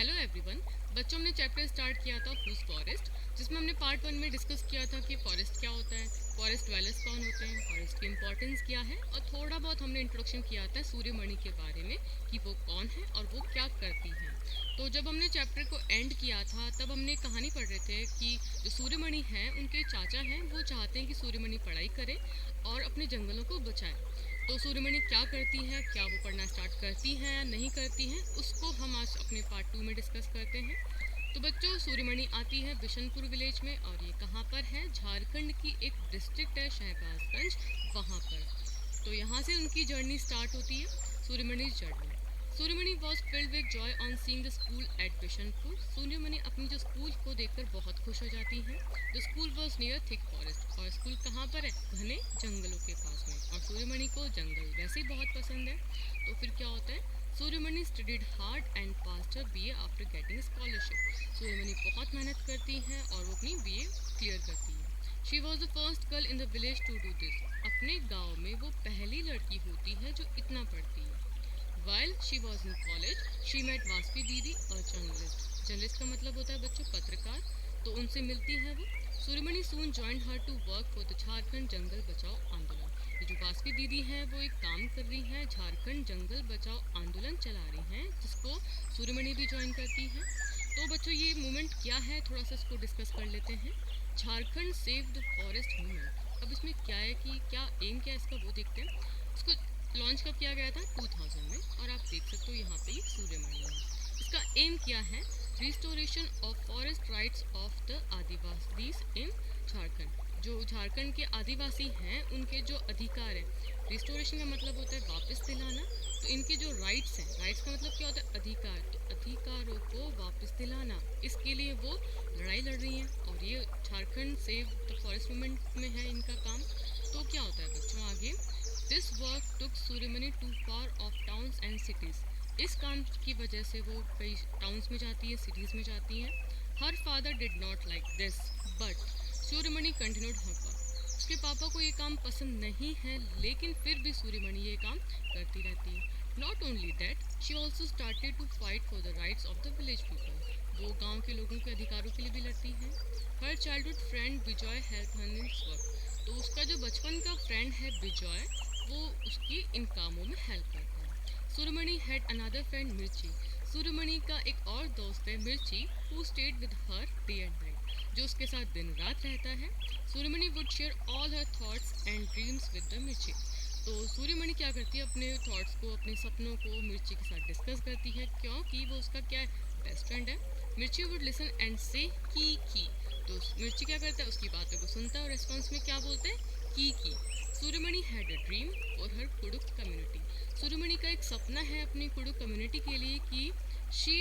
Hello everyone. बच्चों, हमने chapter start किया था हुज फॉरेस्ट, जिसमें हमने पार्ट 1 में डिस्कस किया था कि फॉरेस्ट क्या होता है, फॉरेस्ट डवेलर्स कौन होते हैं, फॉरेस्ट की इंपॉर्टेंस क्या है, और थोड़ा बहुत हमने इंट्रोडक्शन किया था सूर्यमणि के बारे में कि वो कौन है और वो क्या करती हैं। तो जब हमने चैप्टर को एंड किया था तब हमने कहानी पढ़ रहे थे कि जो सूर्यमणि हैं उनके चाचा हैं, वो चाहते हैं कि सूर्यमणि पढ़ाई करे और अपने जंगलों को बचाए। तो सूर्यमणि क्या करती है, क्या वो पढ़ना स्टार्ट करती हैं या नहीं करती हैं, उसको हम आज अपने पार्ट 2 में डिस्कस करते हैं। तो बच्चों, सूर्यमणि आती है बिशनपुर विलेज में, और ये कहाँ पर है? झारखंड की एक डिस्ट्रिक्ट है शहबाजगंज, वहाँ पर। तो यहाँ से उनकी जर्नी स्टार्ट होती है, Suryamani journey. Suryamani was filled with Joy on seeing the school eight Bishanpur. Suryamani अपनी जो स्कूल को देखकर बहुत खुश हो जाती हैं। The school was near thick forest, और स्कूल कहाँ पर है? घने जंगलों के पास में, और सूर्यमणि को जंगल वैसे ही बहुत पसंद है। तो फिर क्या होता है? Suryamani studied hard and passed her BA after getting scholarship. Suryamani बहुत मेहनत करती हैं और वो अपनी बीए क्लियर करती है। She was the first girl in the village to do this. अपने गाँव में वो पहली लड़की होती है जो इतना पढ़ती है। While she was in college, she met वास्पी दीदी और जर्नलिस्ट। जर्नलिस्ट का मतलब होता है बच्चों पत्रकार। तो उनसे मिलती है वो। Suryamani soon joined her to work for the Jharkhand जंगल बचाओ आंदोलन। ये जो वास्पी दीदी है वो एक काम कर रही है, झारखंड जंगल बचाओ आंदोलन चला रही हैं, जिसको सूर्यमणि भी ज्वाइन करती है। तो बच्चों, ये मूवमेंट क्या है, थोड़ा सा इसको डिस्कस कर लेते हैं। Jharkhand save the forest movement. अब इसमें क्या है कि क्या एम क्या है इसका, वो देखते हैं। इसको लॉन्च कब किया गया था? 2000 में, और आप देख सकते हो यहाँ पे ये सूर्यमणि है। इसका एम क्या है? Restoration of forest rights of the adivasis in Jharkhand. जो झारखंड के आदिवासी हैं उनके जो अधिकार है, रिस्टोरेशन का मतलब होता है वापस दिलाना। तो इनके जो राइट्स हैं, राइट्स का मतलब क्या होता है? अधिकार। तो अधिकारों को वापस दिलाना, इसके लिए वो लड़ाई लड़ रही हैं, और ये Jharkhand save the forest movement में है इनका काम। तो क्या होता है बच्चों आगे? This work took Suryamani to far off towns and cities. इस काम की वजह से वो कई टाउन्स में जाती है, सिटीज़ में जाती हैं। Her father did not like this, but Suryamani continued her work. उसके पापा को ये काम पसंद नहीं है, लेकिन फिर भी सूर्यमणि ये काम करती रहती है। Not only that, she also started to fight for the rights of the village people. वो गाँव के लोगों के अधिकारों के लिए भी लड़ती हैं। Her childhood friend Vijoy help her in work. तो उसका जो बचपन का फ्रेंड है विजॉय, वो उसकी इन कामों में हेल्प करता है। सूर्यमणि हैड अनदर फ्रेंड मिर्ची। सूर्यमणि का एक और दोस्त है मिर्ची, who stayed with her day and night, जो उसके साथ दिन रात रहता है। Suryamani would share all her thoughts and dreams with the मिर्ची। तो सूर्यमणि क्या करती है? अपने थॉट्स को, अपने सपनों को मिर्ची के साथ डिस्कस करती है, क्योंकि वो उसका क्या है? बेस्ट फ्रेंड है। मिर्ची वुड लिसन एंड से की। तो मिर्ची क्या करता है? उसकी बातों को सुनता है और रिस्पॉन्स में क्या बोलते हैं? की। Suryamani had a dream for her Kurukh community. Suryamani का एक सपना है अपनी कुडुक कम्युनिटी के लिए कि she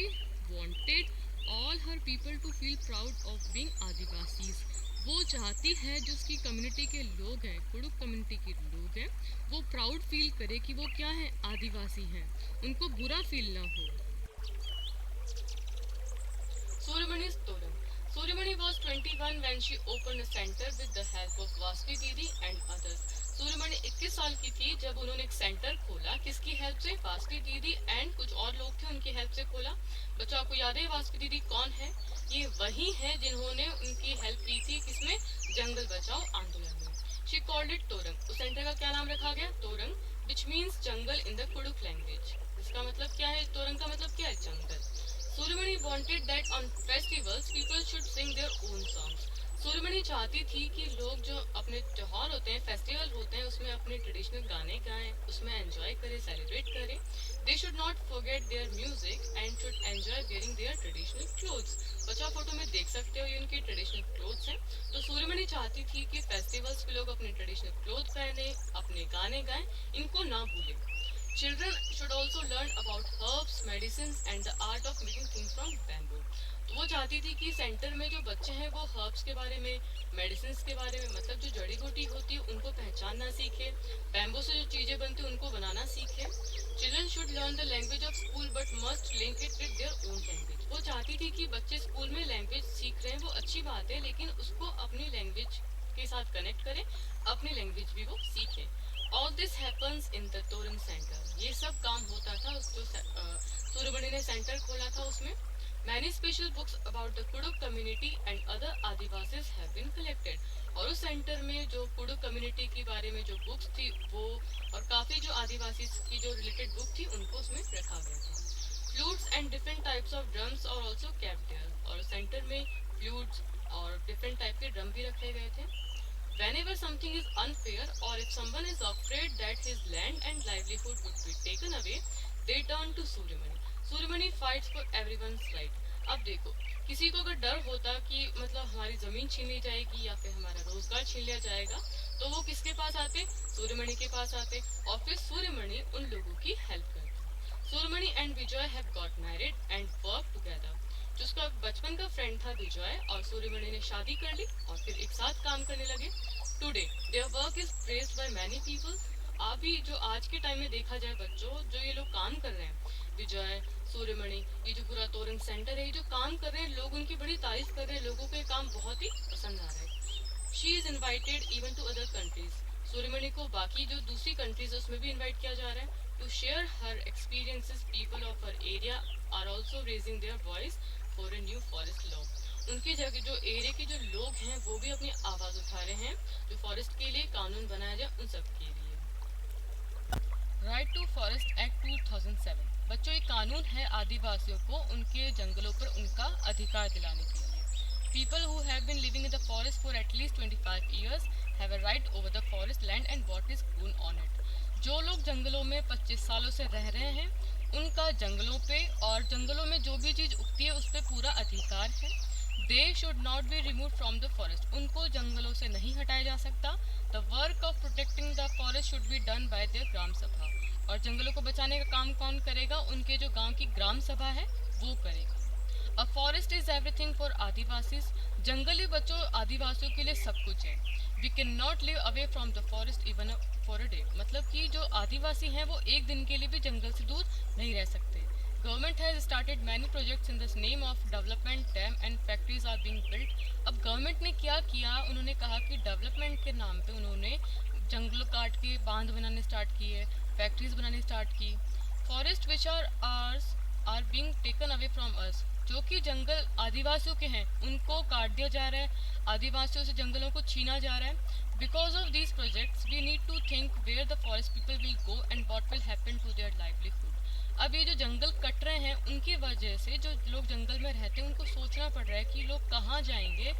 wanted all her people to feel proud of being Adivasis. वो चाहती है जो उसकी कम्युनिटी के लोग हैं, कुडुक कम्युनिटी के लोग हैं, वो प्राउड फील करे कि वो क्या है? आदिवासी हैं, उनको बुरा फील ना हो। Suryamani's Totem. Suryamani was 21 when she opened a center with the help of Vaspi Didi and others. Suryamani 21 साल की थी जब उन्होंने एक सेंटर खोला। किसकी हेल्प से? वास्पी दीदी एंड कुछ और लोग थे, उनकी हेल्प से खोला। बच्चों, आपको याद है वास्पी दीदी कौन है? ये वही है जिन्होंने उनकी हेल्प की थी किसमें? जंगल बचाओ आंदोलन में। She called it Torang. उस सेंटर का क्या नाम रखा गया? Torang, which means jungle in the Kurukh language. इसका मतलब क्या है? तोरंग का मतलब क्या है? जंगल। Suryamani wanted that on festivals people should sing their own songs. Suryamani चाहती थी कि लोग जो अपने त्योहार होते हैं, फेस्टिवल होते हैं, उसमें अपने ट्रेडिशनल गाने गाएं, उसमें एंजॉय करें, सेलिब्रेट करें। They should not forget their music and should enjoy wearing their traditional clothes. बच्चा फोटो में देख सकते हो ये उनकी ट्रेडिशनल क्लोथ्स हैं। तो सूर्यमणि चाहती थी कि फेस्टिवल्स पे लोग अपने ट्रेडिशनल क्लोथ पहने, अपने गाने गाएं, इनको ना भूलें। Children should also learn about herbs, medicines and the art of making things from bamboo. तो वो चाहती थी कि सेंटर में जो बच्चे हैं वो हर्ब्स के बारे में, मेडिसिन के बारे में, मतलब जो जड़ी बूटी होती है उनको पहचानना सीखे, बैम्बू से जो चीज़ें बनती हैं उनको बनाना सीखे। Children should learn the language of school but must link it with their own language. वो चाहती थी कि बच्चे स्कूल में लैंग्वेज सीख रहे हैं, वो अच्छी बात है, लेकिन उसको अपनी लैंग्वेज के साथ कनेक्ट करें, अपनी लैंग्वेज भी वो सीखें। All this happens in the Torrent Center. ये सब काम होता था उस जो सूर्यमणि ने सेंटर खोला था उसमें। Many special books about the Kuduk community and other Adivasis have been collected. और उस सेंटर में जो कुडुक कम्युनिटी के बारे में जो बुक्स थी वो और काफ़ी जो आदिवासी की जो रिलेटेड बुक थी उनको उसमें रखा गया था. Flutes and different types of drums और ऑल्सो kept there. और सेंटर में फ्लूट्स और डिफरेंट टाइप के ड्रम भी रखे गए थे. Whenever something is unfair or if someone is afraid that his land and livelihood would be taken away, they turn to Suryaman. Suryaman fights for everyone's right. अब देखो किसी को अगर डर होता कि मतलब हमारी जमीन छीन ली जाएगी या फिर हमारा रोजगार छीन लिया जाएगा तो वो किसके पास आते? सूर्यमणि के पास आते और फिर सूर्यमणि उन लोगों की हेल्प करते. Suryamani and Vijay have got married and work together. जिसका बचपन का फ्रेंड था विजय और सूर्यमणि ने शादी कर ली और फिर एक साथ काम करने लगे. Today their work is praised by many people. अभी जो आज के टाइम में देखा जाए बच्चों जो ये लोग काम कर रहे हैं विजय सूर्यमणि ये जो पूरा तोरंग सेंटर है ये जो काम कर रहे हैं लोग उनकी बड़ी तारीफ कर रहे हैं. लोगों को ये काम बहुत ही पसंद आ रहा है. She is invited even to other countries. Suryamani को बाकी जो दूसरी कंट्रीज है उसमें भी इन्वाइट किया जा रहा है to share her experiences. People of her area are also raising their voice for a new forest law. उनकी जगह जो एरिया के जो लोग हैं वो भी अपनी आवाज़ उठा रहे हैं जो फॉरेस्ट के लिए कानून बनाया जाए उन सब के लिए. Right to forest act 2007. बच्चों ये कानून है आदिवासियों को उनके जंगलों पर उनका अधिकार दिलाने के लिए. People who have been living in the forest for at least 25 years have a right over the forest land and what is grown on it. जो लोग जंगलों में 25 सालों से रह रहे हैं उनका जंगलों पे और जंगलों में जो भी चीज़ उगती है उस पर पूरा अधिकार है. They should not be removed from the forest. उनको जंगलों से नहीं हटाया जा सकता. The work of protecting the forest should be done by their ग्राम सभा. और जंगलों को बचाने का काम कौन करेगा? उनके जो गांव की ग्राम सभा है वो करेगा. A forest is everything for Adivasis. जंगली बच्चों आदिवासियों के लिए सब कुछ है. We cannot live away from the forest even for a day. मतलब कि जो आदिवासी हैं वो एक दिन के लिए भी जंगल से दूर नहीं रह सकते. Government has started many projects in the name of development. Dam and factories are being built. अब गवर्नमेंट ने क्या किया? उन्होंने कहा कि डेवलपमेंट के नाम पे उन्होंने जंगल काट के बांध बनाने स्टार्ट किए, फैक्ट्रीज बनाने स्टार्ट की. Forest which are ours are being taken away from us. जो कि जंगल आदिवासियों के हैं उनको काट दिया जा रहा है. आदिवासियों से जंगलों को छीना जा रहा है. Because of these projects we need to think where the forest people will go and what will happen to their livelihood. अब ये जो जंगल कट रहे हैं उनकी वजह से जो लोग जंगल में रहते हैं उनको सोचना पड़ रहा है कि लोग कहाँ जाएंगे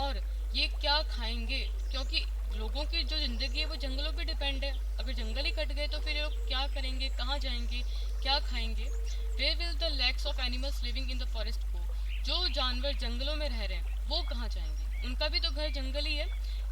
और ये क्या खाएंगे क्योंकि लोगों की जो ज़िंदगी है वो जंगलों पे डिपेंड है. अगर जंगल ही कट गए तो फिर लोग क्या करेंगे, कहाँ जाएंगे, क्या खाएंगे? Where will the lakhs of animals living in the forest go. जो जानवर जंगलों में रह रहे हैं वो कहाँ जाएंगे? उनका भी तो घर जंगल ही है.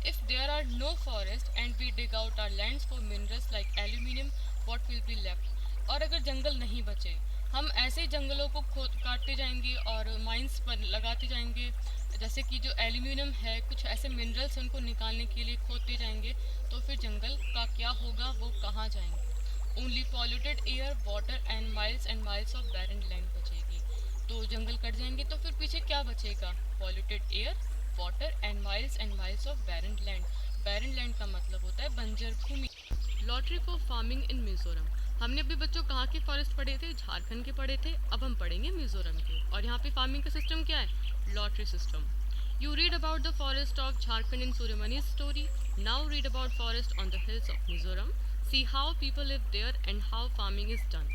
If there are no forest and we dig out our lands for minerals like aluminium what will be left. और अगर जंगल नहीं बचे हम ऐसे जंगलों को खोद काटते जाएंगे और माइंस पर लगाते जाएंगे जैसे कि जो एल्यूमिनियम है कुछ ऐसे मिनरल्स उनको निकालने के लिए खोदते जाएंगे तो फिर जंगल का क्या होगा, वो कहाँ जाएंगे? Only polluted air water and miles of barren land बचेगी. तो जंगल कट जाएंगे तो फिर पीछे क्या बचेगा? Polluted air water and miles of barren land. Barren land का मतलब होता है बंजर भूमि. Lottery for farming in Mizoram. हमने अभी बच्चों कहाँ के फॉरेस्ट पढ़े थे? झारखंड के पढ़े थे. अब हम पढ़ेंगे मिजोरम के. और यहाँ पे फार्मिंग का सिस्टम क्या है? Lottery system. You read about the forest of Jharkhand in Suryamani story. Now read about forest on the hills of Mizoram. See how people live there and how farming is done.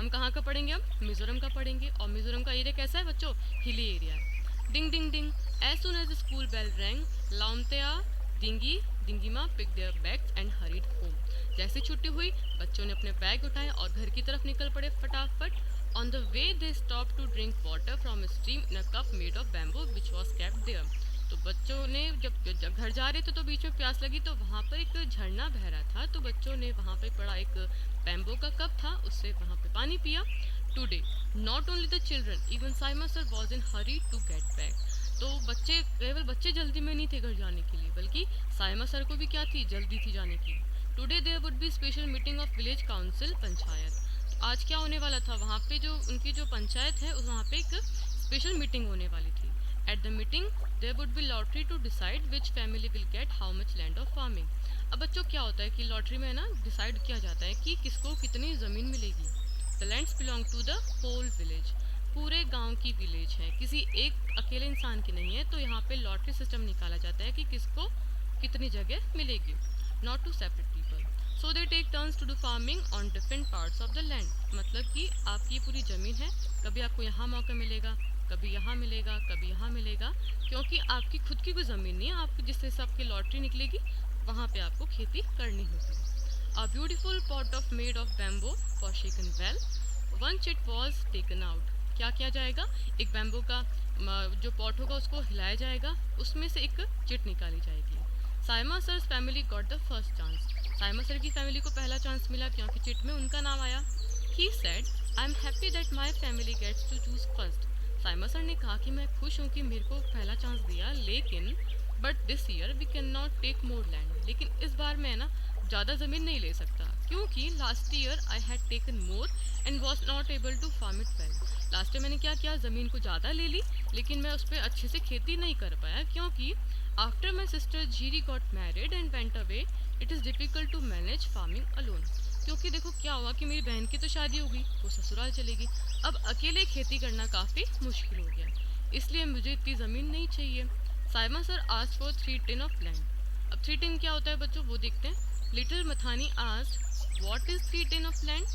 हम कहाँ का पढ़ेंगे? अब मिजोरम का पढ़ेंगे. और मिजोरम का एरिया कैसा है बच्चों? हिली एरिया है. Ding ding ding as soon as school bell rang Laumtea Dingima pick their bags and hurried home. जैसे छुट्टी हुई बच्चों ने अपने बैग उठाए और घर की तरफ निकल पड़े फटाफट. On the way they stop to drink water from stream in a cup made of bamboo which was kept there. तो बच्चों ने जब घर जा रहे थे तो बीच में प्यास लगी तो वहाँ पर एक झरना बह रहा था तो बच्चों ने वहाँ पे पड़ा एक बैम्बू का कप था उससे वहाँ पे पानी पिया. Today not only the children even Simon sir was in hurry to get back. तो बच्चे केवल बच्चे जल्दी में नहीं थे घर जाने के लिए बल्कि साइमा सर को भी क्या थी? जल्दी थी जाने की. Today there would be special meeting of village council panchayat. आज क्या होने वाला था? वहाँ पे जो उनकी जो पंचायत है वहाँ पे एक स्पेशल मीटिंग होने वाली थी. At the meeting there would be lottery to decide which family will get how much land of farming. अब बच्चों क्या होता है कि लॉटरी में ना डिसाइड किया जाता है कि किसको कितनी ज़मीन मिलेगी. The lands belong to the whole village. पूरे गांव की विलेज है, किसी एक अकेले इंसान की नहीं है, तो यहाँ पे लॉटरी सिस्टम निकाला जाता है कि किसको कितनी जगह मिलेगी, not to separate people. So they take turns to do farming on different parts of the land. मतलब कि आपकी पूरी ज़मीन है, कभी आपको यहाँ मौका मिलेगा, कभी यहाँ मिलेगा, कभी यहाँ मिलेगा, क्योंकि आपकी खुद की कोई ज़मीन नहीं है, आपकी जिस हिसाब की लॉटरी निकलेगी वहाँ पे आपको खेती करनी होगी। A beautiful pot of made of bamboo was shaken well. Once it was taken out. क्या किया जाएगा, एक बैम्बू का जो पॉट होगा उसको हिलाया जाएगा, उसमें से एक चिट निकाली जाएगी। Saima sir's family got the first chance. Saima sir की फैमिली को पहला चांस मिला क्योंकि चिट में उनका नाम आया। He said I am happy that my family gets to choose first. Saima sir ने कहा कि मैं खुश हूँ कि मेरे को पहला चांस दिया, लेकिन but this year we can not take more land. लेकिन इस बार मैं ना ज़्यादा ज़मीन नहीं ले सकता, क्योंकि last year I had taken more and was not able to farm it well. Last year मैंने क्या किया, ज़मीन को ज़्यादा ले ली, लेकिन मैं उस पर अच्छे से खेती नहीं कर पाया, क्योंकि after my sister Jiri got married and went away it is difficult to manage farming alone. क्योंकि देखो क्या हुआ कि मेरी बहन की तो शादी हो गई, वो ससुराल चलेगी, अब अकेले खेती करना काफ़ी मुश्किल हो गया, इसलिए मुझे इतनी ज़मीन नहीं चाहिए। Saima sir asked for 3 tin of land. अब 3 टिन क्या होता है बच्चों, वो देखते हैं। Little Mathani asked what is 3 tin of land.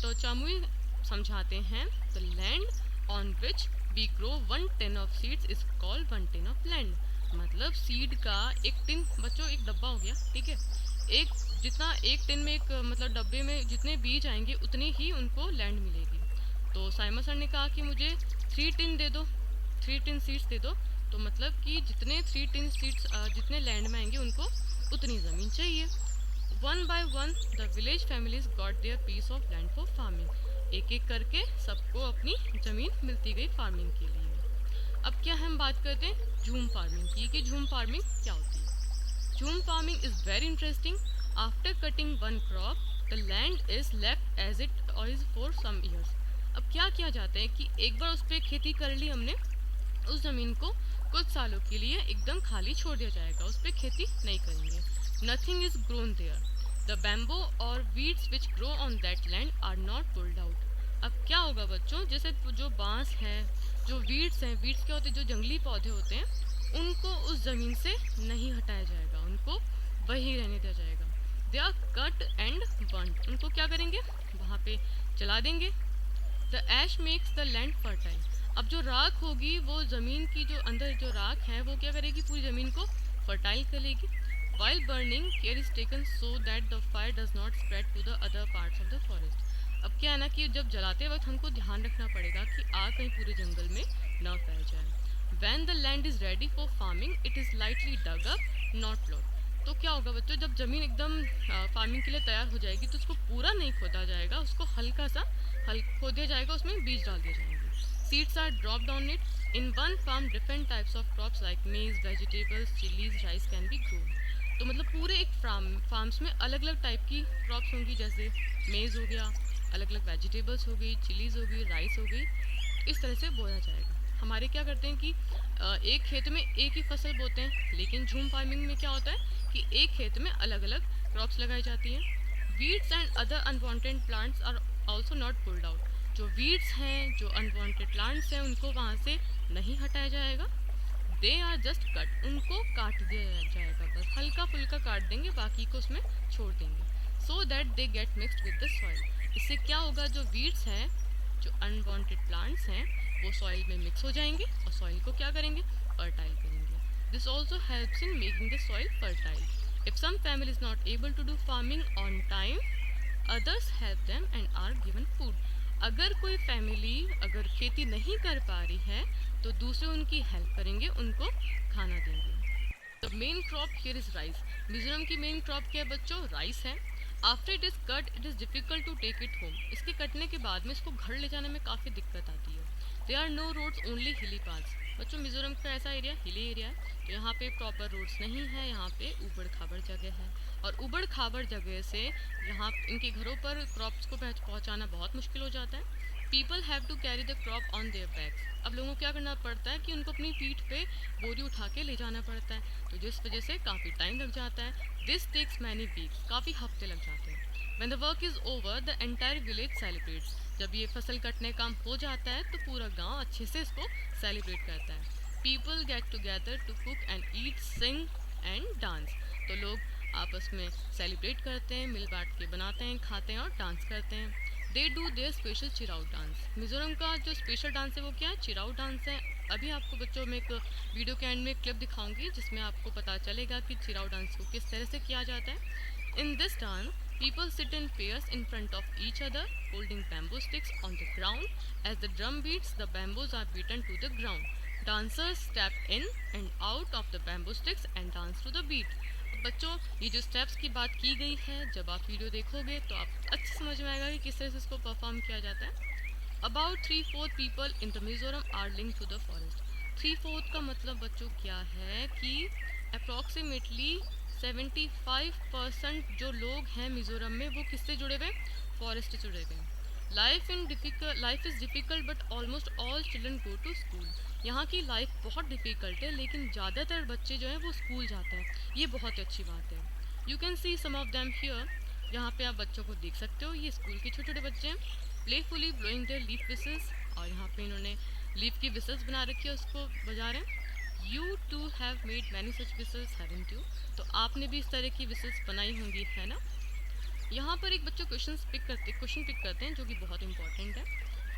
तो चामुई समझाते हैं, the land on which we grow 1 tin of seeds is called 1 tin of land. मतलब सीड का 1 टिन बच्चों एक डब्बा हो गया, ठीक है, एक जितना 1 टिन में एक मतलब डब्बे में जितने बीज आएंगे उतनी ही उनको लैंड मिलेगी। तो साइमा सर ने कहा कि मुझे 3 टिन दे दो, 3 टिन सीड्स दे दो। तो मतलब कि जितने 3 टिन सीड्स जितने लैंड में आएंगे उनको उतनी ज़मीन चाहिए। One by one the village families got their piece of land for farming. एक एक करके सबको अपनी ज़मीन मिलती गई फार्मिंग के लिए। अब क्या हम बात करते हैं झूम फार्मिंग की, कि झूम फार्मिंग क्या होती है। Jhum farming is very interesting. After cutting one crop the land is left as it is for some years. अब क्या किया जाता है कि एक बार उस पर खेती कर ली हमने, उस ज़मीन को कुछ सालों के लिए एकदम खाली छोड़ दिया जाएगा, उस पर खेती नहीं करेंगे। Nothing is grown there. The bamboo or weeds which grow on that land are not pulled out. अब क्या होगा बच्चों, जैसे जो बांस है, जो वीड्स हैं, वीड्स क्या होते हैं, जो जंगली पौधे होते हैं, उनको उस ज़मीन से नहीं हटाया जाएगा, उनको वहीं रहने दिया जाएगा। They are cut and burned. उनको क्या करेंगे, वहाँ पे जला देंगे। The ash makes the land fertile. अब जो राख होगी वो ज़मीन की जो अंदर जो राख है वो क्या करेगी, पूरी ज़मीन को फर्टाइल करेगी। While burning, care is taken so that the fire does not spread to the other parts of the forest. अब क्या है ना कि जब जलाते वक्त हमको ध्यान रखना पड़ेगा कि आग कहीं पूरे जंगल में न फैल जाए। When the land is ready for farming, it is lightly dug up, not plowed. तो क्या होगा बच्चों, जब ज़मीन एकदम फार्मिंग के लिए तैयार हो जाएगी तो उसको पूरा नहीं खोदा जाएगा, उसको हल्का सा खोद दिया जाएगा, उसमें बीज डाल दिए जाएंगे। Seeds are dropped on it. In one farm, different types of crops like maize, vegetables, chilies, rice can be grown. तो मतलब पूरे एक फार्म्स में अलग अलग टाइप की क्रॉप्स होंगी, जैसे मेज़ हो गया, अलग अलग वेजिटेबल्स हो गई, चिलीज़ हो गई, राइस हो गई, इस तरह से बोया जाएगा। हमारे क्या करते हैं कि एक खेत में एक ही फसल बोते हैं, लेकिन झूम फार्मिंग में क्या होता है कि एक खेत में अलग अलग क्रॉप्स लगाई जाती हैं। Weeds and other unwanted plants are also not pulled out. जो वीड्स हैं, जो अनवांटेड प्लांट्स हैं, उनको वहाँ से नहीं हटाया जाएगा। They are just cut. उनको काट दिया जाएगा, बस हल्का फुल्का काट देंगे, बाकी को उसमें छोड़ देंगे। So that they get mixed with the soil. इससे क्या होगा, जो वीड्स हैं, जो अनवांटेड प्लांट्स हैं, वो सॉइल में मिक्स हो जाएंगे और सॉइल को क्या करेंगे, फर्टाइल करेंगे। This also helps in making the soil fertile. If some family is not able to do farming on time, others help them and are given food. अगर कोई फैमिली अगर खेती नहीं कर पा रही है तो दूसरे उनकी हेल्प करेंगे, उनको खाना देंगे। The main crop here is rice. Mizoram की मेन क्रॉप क्या है बच्चों, राइस है। After it is cut it is difficult to take it home. इसके कटने के बाद में इसको घर ले जाने में काफ़ी दिक्कत आती है। They are no roads, only hilly paths. बच्चों मिजोरम का ऐसा एरिया हिली एरिया है, तो यहाँ पे प्रॉपर रोड्स नहीं है, यहाँ पे ऊबड़ खाबड़ जगह है, और ऊबड़ खाबड़ जगह से यहाँ इनके घरों पर क्रॉप्स को पहुँचाना बहुत मुश्किल हो जाता है। People have to carry the crop on their bags. अब लोगों को क्या करना पड़ता है कि उनको अपनी पीठ पे बोरी उठा के ले जाना पड़ता है, तो जिस वजह से काफ़ी टाइम लग जाता है। दिस टेक्स मैनी वीक्स, काफ़ी हफ्ते लग जाते हैं। When the work is over, the entire village celebrates. जब ये फसल कटने काम हो जाता है तो पूरा गांव अच्छे से इसको सेलिब्रेट करता है. People get together to cook and eat, sing and dance. तो लोग आपस में सेलिब्रेट करते हैं, मिल बांट के बनाते हैं, खाते हैं और डांस करते हैं. They do their special Cheraw dance. Mizoram का जो स्पेशल डांस है वो क्या है? चिराउ डांस है. अभी आपको बच्चों में एक वीडियो के एंड में क्लिप दिखाऊंगी जिसमें आपको पता चलेगा कि चिराउ डांस को किस तरह से किया जाता है. In this dance people sit in pairs in front of each other, holding bamboo sticks on the ground. As the drum beats, the bamboos are beaten to the ground. Dancers step in and out of the bamboo sticks and dance to the beat. बच्चों, ये जो steps की बात की गई है, जब आप वीडियो देखोगे तो आप अच्छे समझ में आएगा कि किस तरह से इसको परफॉर्म किया जाता है. About 3/4 people in the Mizoram are linked to the forest. 3/4 का मतलब बच्चों क्या है कि अप्रॉक्सीमेटली 75% जो लोग हैं मिज़ोरम में वो किससे जुड़े हुए? फॉरेस्ट से जुड़े हुए हैं. Life is difficult but almost all children go to school. यहाँ की लाइफ बहुत डिफ़िकल्ट है लेकिन ज़्यादातर बच्चे जो हैं वो स्कूल जाते हैं. ये बहुत अच्छी बात है. You can see some of them here. यहाँ पे आप बच्चों को देख सकते हो. ये स्कूल के छोटे छोटे बच्चे हैं. Playfully blowing their leaf whistles. और यहाँ पे इन्होंने लीफ की विसल्स बना रखी है, उसको बजा रहे हैं. You too have made many such whistles, haven't you? तो आपने भी इस तरह की whistles बनाई होंगी, है ना. यहाँ पर एक बच्चों क्वेश्चन पिक करते हैं जो कि बहुत इंपॉर्टेंट है.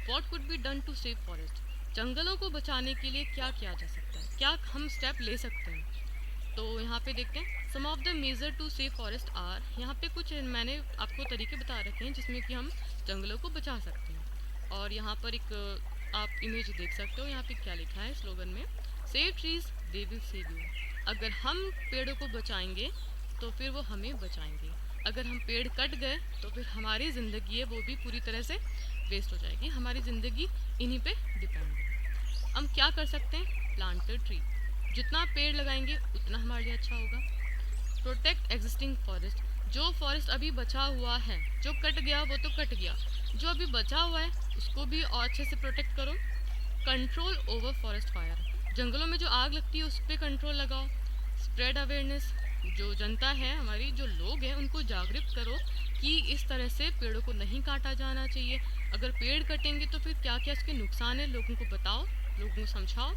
What could be done to save forest? जंगलों को बचाने के लिए क्या किया जा सकता है, क्या हम स्टेप ले सकते हैं. तो यहाँ पे देखते हैं. Some of the measure to save forest are. यहाँ पे कुछ मैंने आपको तरीके बता रखे हैं जिसमें कि हम जंगलों को बचा सकते हैं. और यहाँ पर एक आप इमेज देख सकते हो. यहाँ पे क्या लिखा है स्लोगन में? Save trees they will save you. अगर हम पेड़ों को बचाएंगे तो फिर वो हमें बचाएंगे. अगर हम पेड़ कट गए तो फिर हमारी ज़िंदगी है वो भी पूरी तरह से वेस्ट हो जाएगी. हमारी ज़िंदगी इन्हीं पे डिपेंड है. हम क्या कर सकते हैं? Plant a tree. जितना पेड़ लगाएंगे उतना हमारे लिए अच्छा होगा. Protect existing forest. जो फॉरेस्ट अभी बचा हुआ है, जो कट गया वो तो कट गया, जो अभी बचा हुआ है उसको भी और अच्छे से प्रोटेक्ट करो. Control over forest fire. जंगलों में जो आग लगती है उस पर कंट्रोल लगाओ. Spread awareness. जो जनता है हमारी, जो लोग हैं उनको जागरूक करो कि इस तरह से पेड़ों को नहीं काटा जाना चाहिए. अगर पेड़ कटेंगे तो फिर क्या क्या इसके नुकसान है लोगों को बताओ, लोगों को समझाओ.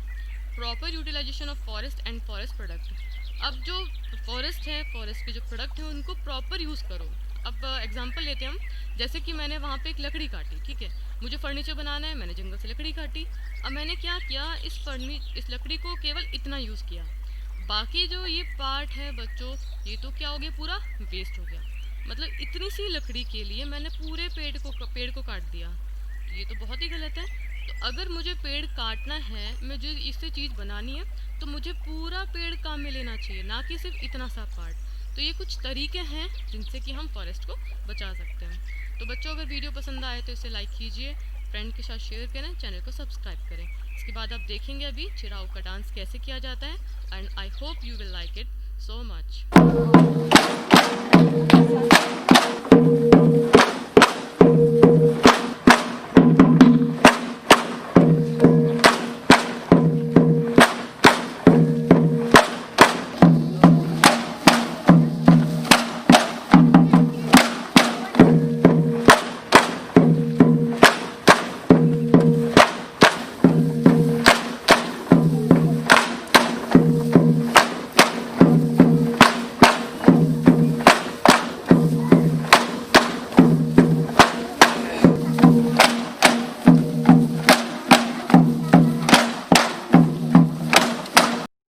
Proper utilisation of forest and forest product. अब जो फॉरेस्ट है, फॉरेस्ट के जो प्रोडक्ट हैं उनको प्रॉपर यूज़ करो. अब एग्जांपल लेते हैं हम. जैसे कि मैंने वहाँ पे एक लकड़ी काटी, ठीक है, मुझे फर्नीचर बनाना है, मैंने जंगल से लकड़ी काटी. अब मैंने क्या किया, इस लकड़ी को केवल इतना यूज़ किया. बाकी जो ये पार्ट है बच्चों, ये तो क्या हो गया, पूरा वेस्ट हो गया. मतलब इतनी सी लकड़ी के लिए मैंने पूरे पेड़ को काट दिया. ये तो बहुत ही गलत है. तो अगर मुझे पेड़ काटना है, मुझे इससे चीज़ बनानी है, तो मुझे पूरा पेड़ काम में लेना चाहिए, ना कि सिर्फ इतना सा पार्ट. तो ये कुछ तरीके हैं जिनसे कि हम फॉरेस्ट को बचा सकते हैं. तो बच्चों, अगर वीडियो पसंद आए तो इसे लाइक कीजिए, फ्रेंड के साथ शेयर करें, चैनल को सब्सक्राइब करें. इसके बाद आप देखेंगे अभी चिराउ का डांस कैसे किया जाता है. And I hope you will like it so much.